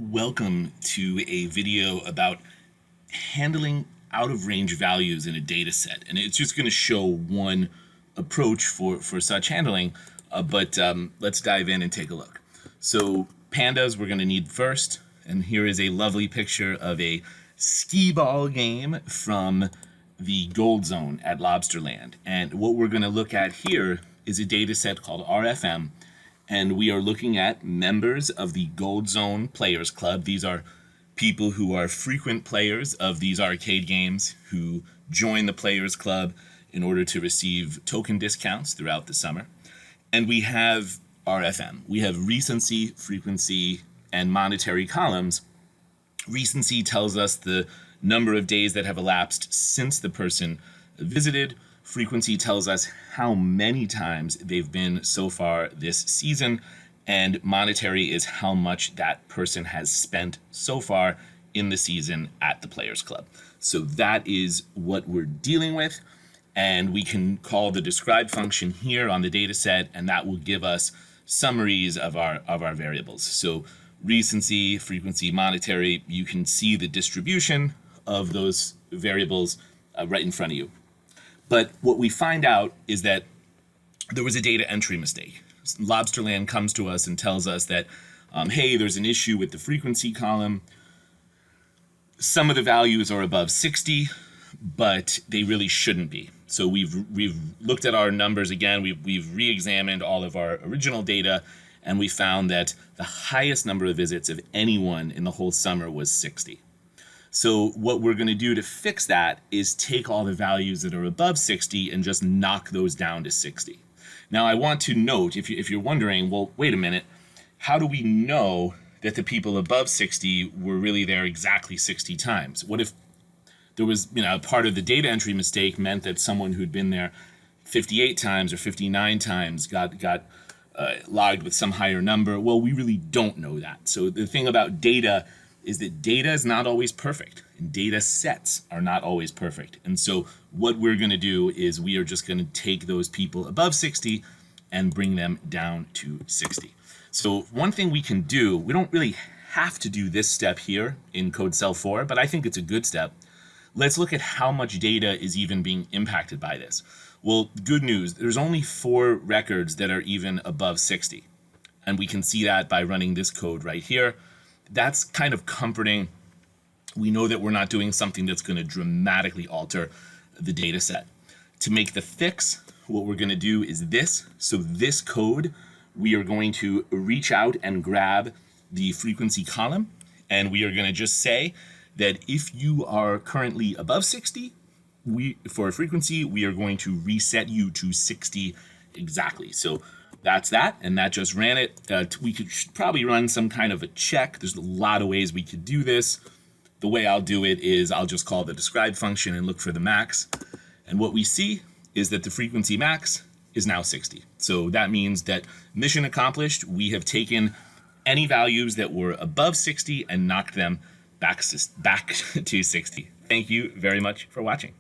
Welcome to a video about handling out-of-range values in a data set. And it's just going to show one approach for such handling, but let's dive in and take a look. So pandas we're going to need first, and here is a lovely picture of a skee ball game from the Gold Zone at Lobsterland. And what we're going to look at here is a data set called RFM, and we are looking at members of the Gold Zone Players Club. These are people who are frequent players of these arcade games who join the Players Club in order to receive token discounts throughout the summer. And we have RFM. We have recency, frequency, and monetary columns. Recency tells us the number of days that have elapsed since the person visited. Frequency tells us how many times they've been so far this season, and monetary is how much that person has spent so far in the season at the Players Club. So that is what we're dealing with, and we can call the describe function here on the data set, and that will give us summaries of our variables. So recency, frequency, monetary, you can see the distribution of those variables right in front of you. But what we find out is that there was a data entry mistake. Lobsterland comes to us and tells us that, hey, there's an issue with the frequency column. Some of the values are above 60, but they really shouldn't be. So we've looked at our numbers again. We've re-examined all of our original data, and we found that the highest number of visits of anyone in the whole summer was 60. So what we're going to do to fix that is take all the values that are above 60 and just knock those down to 60. Now, I want to note, if you're wondering, well, wait a minute, how do we know that the people above 60 were really there exactly 60 times? What if there was, part of the data entry mistake meant that someone who'd been there 58 times or 59 times got logged with some higher number? Well, we really don't know that. So the thing about data is that data is not always perfect, and data sets are not always perfect. And so what we're going to do is we are just going to take those people above 60 and bring them down to 60. So one thing we can do, we don't really have to do this step here in code cell 4, but I think it's a good step. Let's look at how much data is even being impacted by this. Well, good news, there's only 4 records that are even above 60. And we can see that by running this code right here. That's kind of comforting. We know that we're not doing something that's going to dramatically alter the data set. To make the fix, what we're going to do is this. So this code, we are going to reach out and grab the frequency column, and we are going to just say that if you are currently above 60, for a frequency, we are going to reset you to 60 exactly. So that's that, and that just ran it. We should probably run some kind of a check. There's a lot of ways we could do this. The way I'll do it is I'll just call the describe function and look for the max. And what we see is that the frequency max is now 60. So that means that mission accomplished. We have taken any values that were above 60 and knocked them back to 60. Thank you very much for watching.